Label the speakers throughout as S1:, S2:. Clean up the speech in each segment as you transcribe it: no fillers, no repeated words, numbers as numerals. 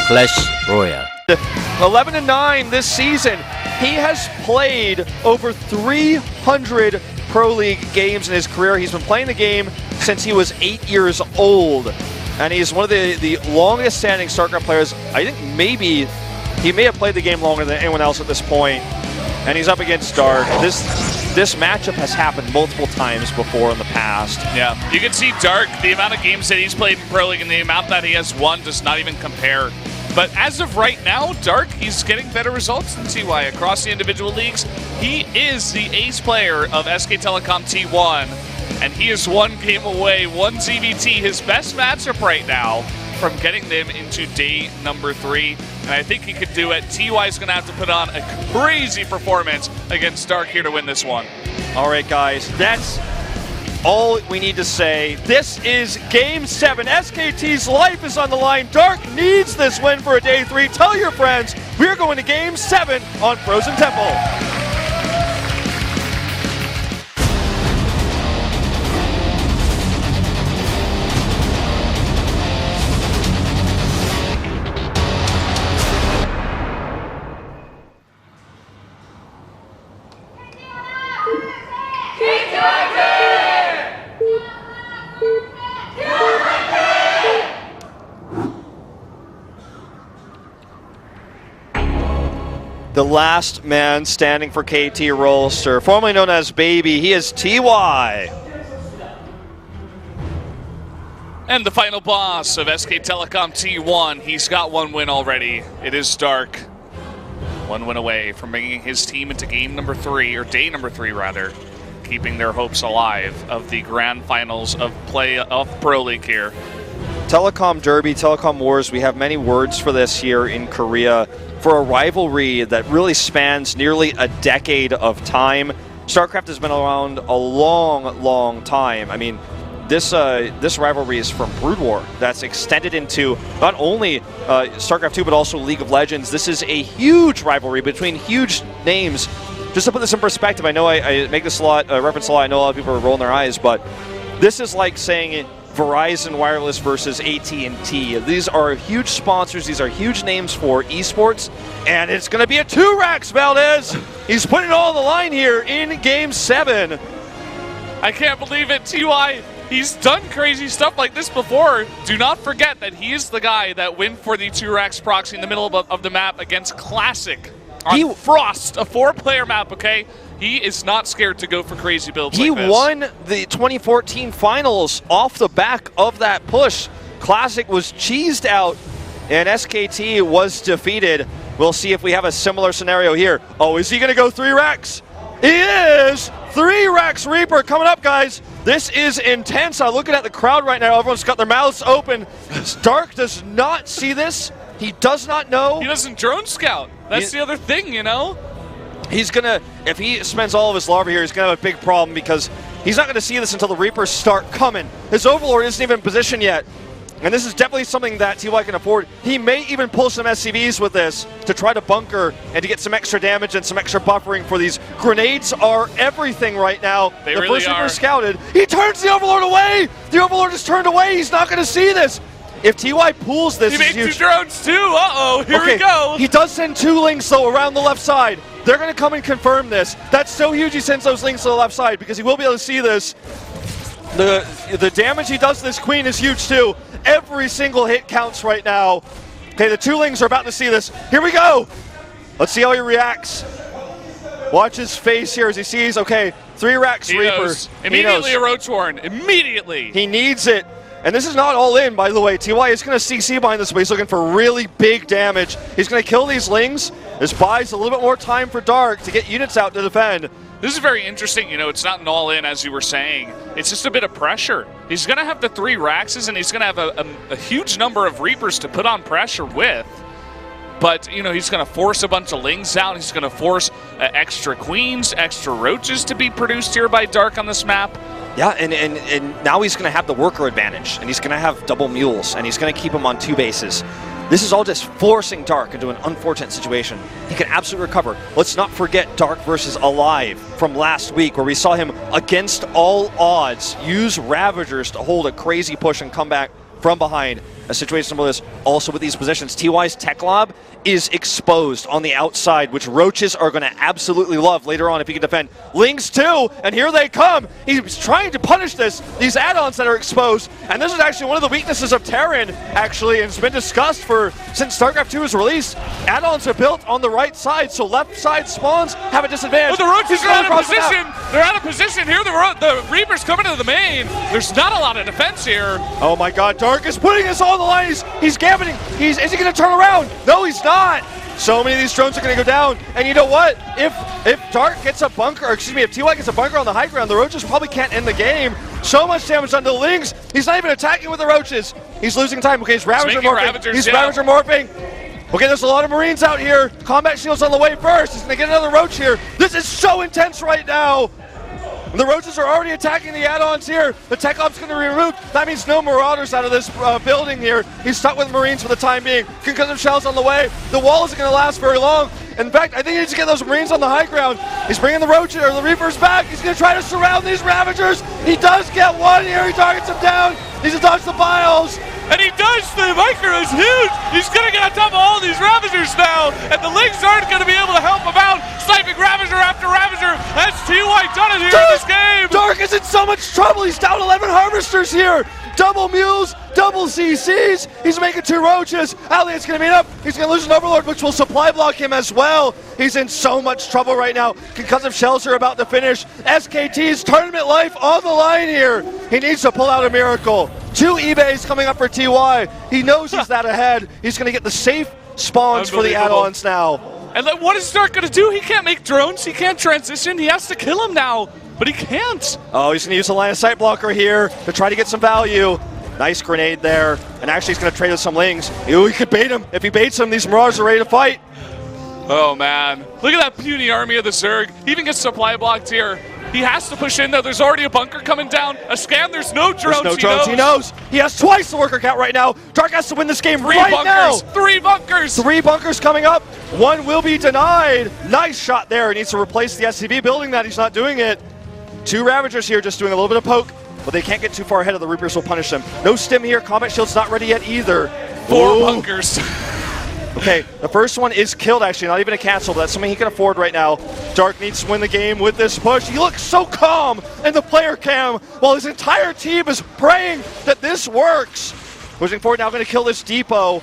S1: Clash Royale.
S2: 11-9 this season. He has played over 300 Pro League games in his career. He's been playing the game since he was 8 years old. And he's one of the longest standing Starcraft players. I think maybe he may have played the game longer than anyone else at this point. And he's up against Dark. This matchup has happened multiple times before in the past.
S3: Yeah, you can see Dark, the amount of games that he's played in Pro League and the amount that he has won does not even compare. But as of right now, Dark, he's getting better results than TY across the individual leagues. He is the ace player of SK Telecom T1, and he is one game away, one ZVT, his best matchup right now, from getting them into day number 3. And I think he could do it. TY is going to have to put on a crazy performance against Dark here to win this one.
S2: All right, guys, that's all we need to say. This is Game 7. SKT's life is on the line. Dark needs this win for a day 3. Tell your friends we're going to Game 7 on Frozen Temple. The last man standing for KT Rolster, formerly known as Baby, he is TY.
S3: And the final boss of SK Telecom T1, he's got one win already. It is Dark. One win away from bringing his team into game number 3, or day number 3 rather, keeping their hopes alive of the grand finals of Pro League here.
S2: Telecom Derby, Telecom Wars, we have many words for this here in Korea, for a rivalry that really spans nearly a decade of time. Starcraft has been around a long, long time. I mean, this rivalry is from Brood War that's extended into not only Starcraft 2, but also League of Legends. This is a huge rivalry between huge names. Just to put this in perspective, I know I make this reference a lot. I know a lot of people are rolling their eyes, but this is like saying Verizon Wireless versus AT&T. These are huge sponsors. These are huge names for esports. And it's going to be a 2-Rax, Valdez. He's putting it all on the line here in Game 7.
S3: I can't believe it, TY. He's done crazy stuff like this before. Do not forget that he is the guy that went for the 2-Rax proxy in the middle of the map against Classic on Frost, a 4-player map, okay? He is not scared to go for crazy builds like this.
S2: He won the 2014 finals off the back of that push. Classic was cheesed out, and SKT was defeated. We'll see if we have a similar scenario here. Oh, is he going to go 3-Rax? He is! 3-Rax Reaper coming up, guys. This is intense. I'm looking at the crowd right now. Everyone's got their mouths open. Dark does not see this. He does not know.
S3: He doesn't drone scout. That's the other thing, you know?
S2: He's gonna, if he spends all of his larva here, he's gonna have a big problem because he's not gonna see this until the Reapers start coming. His Overlord isn't even in position yet. And this is definitely something that TY can afford. He may even pull some SCVs with this to try to bunker and to get some extra damage and some extra buffering for these. Grenades are everything right now.
S3: They
S2: the
S3: really
S2: first
S3: are.
S2: Reaper scouted. He turns the Overlord away! The Overlord is turned away. He's not gonna see this. If TY pulls this,
S3: he made 2 drones too. Uh-oh, here we go.
S2: He does send 2 links though around the left side. They're going to come and confirm this. That's so huge he sends those links to the left side because he will be able to see this. The damage he does to this queen is huge too. Every single hit counts right now. Okay, the 2 lings are about to see this. Here we go. Let's see how he reacts. Watch his face here as he sees, okay, 3-Rax Reaper.
S3: Immediately a Roach Warren. Immediately.
S2: He needs it. And this is not all in, by the way. TY is going to CC behind this, but he's looking for really big damage. He's going to kill these lings. This buys a little bit more time for Dark to get units out to defend.
S3: This is very interesting. You know, it's not an all-in, as you were saying. It's just a bit of pressure. He's going to have the 3 Raxes, and he's going to have a huge number of Reapers to put on pressure with. But, you know, he's going to force a bunch of lings out. He's going to force extra queens, extra roaches to be produced here by Dark on this map.
S2: Yeah, and now he's going to have the worker advantage, and he's going to have double mules, and he's going to keep him on 2 bases. This is all just forcing Dark into an unfortunate situation. He can absolutely recover. Let's not forget Dark versus Alive from last week, where we saw him against all odds use Ravagers to hold a crazy push and come back from behind. a situation similar to this. Also with these positions, TY's Tech Lob is exposed on the outside, which Roaches are going to absolutely love later on if he can defend. Lings too, and here they come. He's trying to punish these add-ons that are exposed, and this is actually one of the weaknesses of Terran, actually, and it's been discussed since StarCraft 2 was released. Add-ons are built on the right side, so left side spawns have a disadvantage.
S3: Oh, the Roaches are out of position. They're out of position here. The Reaper's coming to the main. There's not a lot of defense here.
S2: Oh my god, Dark is putting this on the line. He's gammoning. Is he going to turn around? No, he's not. So many of these drones are going to go down. And you know what? If Dark gets a bunker, or excuse me, if TY gets a bunker on the high ground, the Roaches probably can't end the game. So much damage on the Lings. He's not even attacking with the Roaches. He's losing time. Okay, he's Ravager morphing. He's Ravager morphing. Okay, there's a lot of Marines out here. Combat Shield's on the way first. He's going to get another Roach here. This is so intense right now. The Roaches are already attacking the add-ons here. The Tech Op's going to be removed. That means no Marauders out of this building here. He's stuck with Marines for the time being. Concussive Shells on the way. The wall isn't going to last very long. In fact, I think he needs to get those Marines on the high ground. He's bringing the Roaches, or the Reapers back. He's going to try to surround these Ravagers. He does get one here. He targets them down. He's going to dodge the Biles.
S3: And he does! The micro is huge! He's gonna get on top of all these Ravagers now! And the Lings aren't gonna be able to help him out! Sniping Ravager after Ravager! That's TY done it here in this game!
S2: Dark is in so much trouble! He's down 11 Harvesters here! Double Mules, double CCs! He's making 2 Roaches! Alien's gonna meet up! He's gonna lose an Overlord, which will supply block him as well! He's in so much trouble right now. Concussive Shells are about to finish. SKT's tournament life on the line here! He needs to pull out a miracle. 2 eBays coming up for TY. He knows he's that ahead. He's going to get the safe spawns for the add-ons now.
S3: And then what is Dark going to do? He can't make drones. He can't transition. He has to kill him now. But he can't.
S2: Oh, he's going to use a line of sight blocker here to try to get some value. Nice grenade there. And actually he's going to trade with some Lings. Ooh, he could bait him. If he baits him, these Marauders are ready to fight.
S3: Oh, man. Look at that puny army of the Zerg. He even gets supply blocked here. He has to push in, though. There's already a bunker coming down. A scan, there's no drones.
S2: There's no drones, he knows. He has twice the worker count right now. Dark has to win this game right now.
S3: 3 bunkers.
S2: 3 bunkers coming up. 1 will be denied. Nice shot there. He needs to replace the SCV building that. He's not doing it. 2 Ravagers here just doing a little bit of poke, but they can't get too far ahead of the Reapers will punish them. No stim here. Combat Shield's not ready yet either.
S3: 4 bunkers.
S2: Okay, the first one is killed, actually, not even a cancel, but that's something he can afford right now. Dark needs to win the game with this push. He looks so calm in the player cam while his entire team is praying that this works. Pushing forward now, going to kill this depot.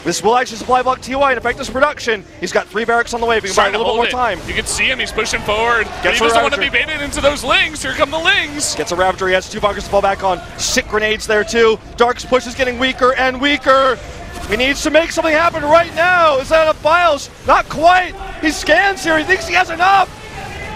S2: This will actually supply block TY and affect his production. He's got 3 barracks on the way, but he can buy a little bit more time.
S3: You can see him, he's pushing forward. He doesn't want to be baited into those Lings. Here come the Lings.
S2: Gets a Ravager, he has 2 bunkers to fall back on. Sick grenades there too. Dark's push is getting weaker and weaker. He needs to make something happen right now. Is that enough Biles? Not quite. He scans here. He thinks he has enough.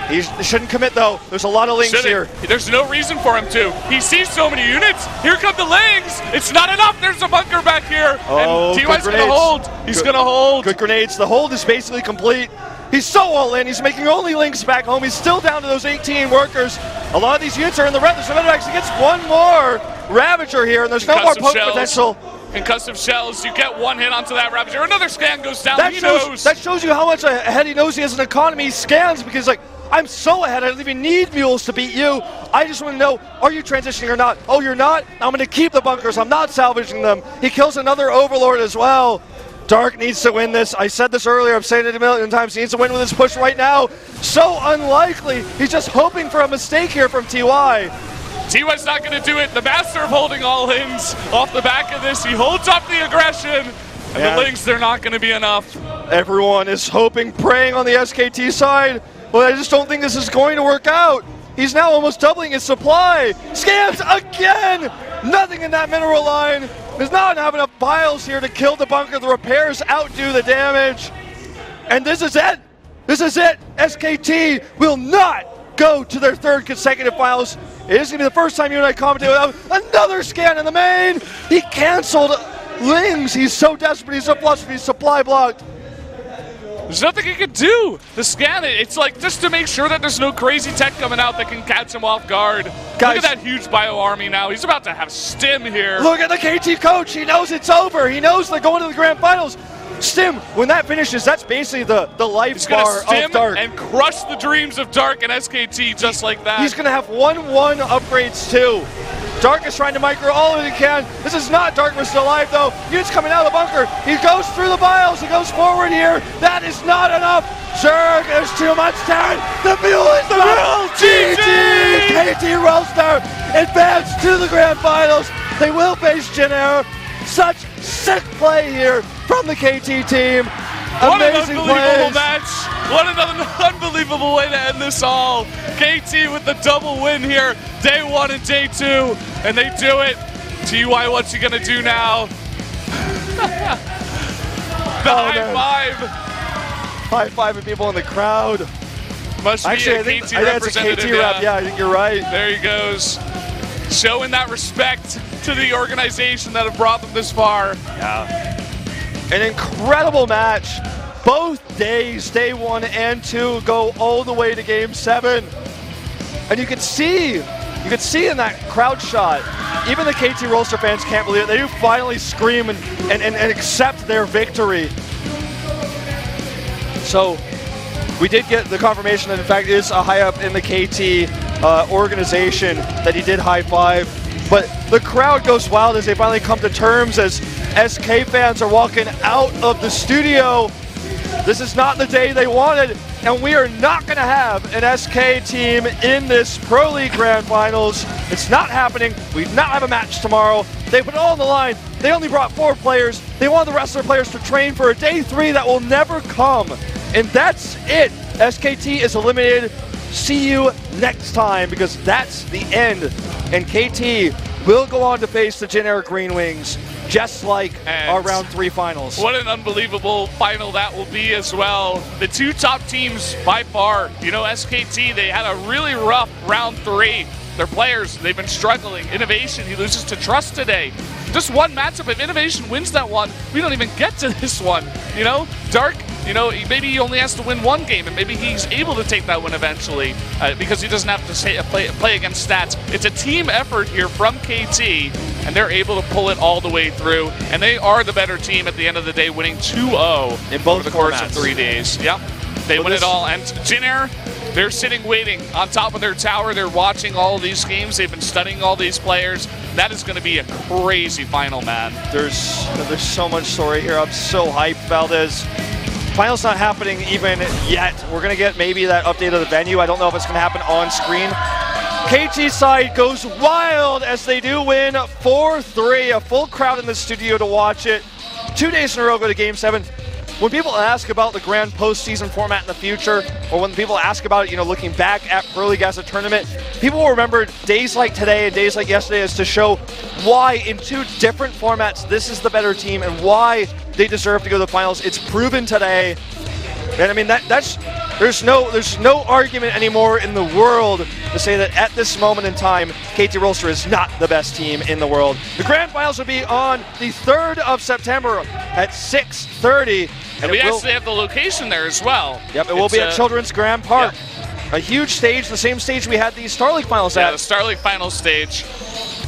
S2: He shouldn't commit, though. There's a lot of Lings here.
S3: There's no reason for him to. He sees so many units. Here come the Lings. It's not enough. There's a bunker back here.
S2: Oh,
S3: and TY's going to hold. He's going to hold.
S2: Good grenades. The hold is basically complete. He's so all in. He's making only Lings back home. He's still down to those 18 workers. A lot of these units are in the red. There's another actually gets 1 more Ravager here, and there's no more poke potential.
S3: Concussive Shells, you get 1 hit onto that Ravager. Another scan goes down. That
S2: shows you how much ahead he knows he has an economy. He scans because, like, I'm so ahead, I don't even need mules to beat you. I just want to know, are you transitioning or not? Oh, you're not? I'm going to keep the bunkers. I'm not salvaging them. He kills another Overlord as well. Dark needs to win this. I said this earlier. I'm saying it a million times. He needs to win with this push right now. So unlikely. He's just hoping for a mistake here from TY.
S3: TY's not going to do it. The master of holding all Lings off the back of this. He holds up the aggression. And the Lings, they're not going to be enough.
S2: Everyone is hoping, praying on the SKT side. But I just don't think this is going to work out. He's now almost doubling his supply. Scans again! Nothing in that mineral line. There's not enough Biles here to kill the bunker. The repairs outdo the damage. And this is it. This is it. SKT will not go to their 3rd consecutive finals. It is going to be the first time you and I commented without another scan in the main. He canceled Lings. He's so desperate. He's so flustered. He's supply blocked.
S3: There's nothing he can do to scan it. It's like just to make sure that there's no crazy tech coming out that can catch him off guard. Guys, look at that huge bio army now. He's about to have stim here.
S2: Look at the KT coach. He knows it's over. He knows they're going to the grand finals. Stim, when that finishes, that's basically the life bar of Dark.
S3: And crush the dreams of Dark and SKT just like that.
S2: He's going to have 1-1 upgrades too. Dark is trying to micro all that he can. This is not Dark versus alive though. Unit's coming out of the bunker. He goes through the bios. He goes forward here. That is not enough. Zerg, there's too much time. The mule is the mule. GG! KT Roaster advance to the grand finals. They will face Jenner. Such sick play here from the KT team.
S3: What
S2: Amazing
S3: an unbelievable
S2: plays.
S3: match. What an unbelievable way to end this all. KT with the double win here, day 1 and day 2, and they do it. TY, what's he gonna do now? The high five.
S2: High fiving people in the crowd.
S3: Must be
S2: Actually,
S3: a
S2: I think
S3: KT
S2: that's a
S3: representative.
S2: KT rep. Yeah, I think you're right.
S3: There he goes. Showing that respect to the organization that have brought them this far.
S2: Yeah. An incredible match. Both days, day 1 and 2, go all the way to game 7. And you can see in that crowd shot, even the KT Rolster fans can't believe it. They do finally scream and accept their victory. So we did get the confirmation that in fact it is a high up in the KT organization that he did high five. But the crowd goes wild as they finally come to terms as SK fans are walking out of the studio. This is not the day they wanted, and we are not going to have an SK team in this Pro League Grand Finals. It's not happening. We do not have a match tomorrow. They put it all on the line. They only brought 4 players. They wanted the rest of their players to train for a day 3 that will never come. And that's it. SKT is eliminated. See you next time, because that's the end. And KT will go on to face the generic Green Wings, just like our round 3 finals.
S3: What an unbelievable final that will be as well. The 2 top teams by far. You know, SKT, they had a really rough round 3. Their players, they've been struggling. Innovation, he loses to Trust today. Just one matchup. If Innovation wins that one, we don't even get to this one. You know, Dark, you know, maybe he only has to win 1 game, and maybe he's able to take that win eventually because he doesn't have to play against stats. It's a team effort here from KT, and they're able to pull it all the way through. And they are the better team at the end of the day, winning 2-0
S2: in both
S3: over the course of 3 days. Yep, they win it all. And Jin Air, they're sitting waiting on top of their tower. They're watching all of these games. They've been studying all these players. That is going to be a crazy final, man.
S2: There's so much story here. I'm so hyped, Valdez. Finals not happening even yet. We're going to get maybe that update of the venue. I don't know if it's going to happen on screen. KT side goes wild as they do win 4-3. A full crowd in the studio to watch it. 2 days in a row go to game 7. When people ask about the grand postseason format in the future, or when people ask about it, you know, looking back at Pro League as a tournament, people will remember days like today and days like yesterday as to show why in 2 different formats this is the better team and why they deserve to go to the finals. It's proven today. And I mean, there's no argument anymore in the world to say that at this moment in time, KT Rolster is not the best team in the world. The grand finals will be on the 3rd of September at 6:30.
S3: And we actually have the location there as well.
S2: Yep, it will be at Children's Grand Park. Yep. A huge stage, the same stage we had the Star League finals at.
S3: Yeah, the Star League finals stage.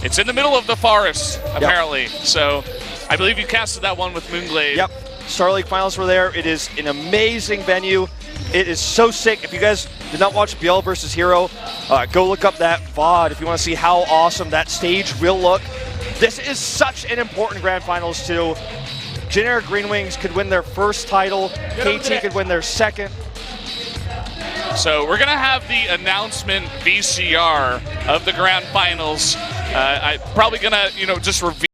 S3: It's in the middle of the forest, apparently. Yep. So I believe you casted that one with Moonglade.
S2: Yep, Star League finals were there. It is an amazing venue. It is so sick. If you guys did not watch BL versus Hero, go look up that VOD if you want to see how awesome that stage will look. This is such an important grand finals too. Generic Green Wings could win their first title. KT could win their second.
S3: So we're going to have the announcement VCR of the grand finals. I'm probably going to, you know, just reveal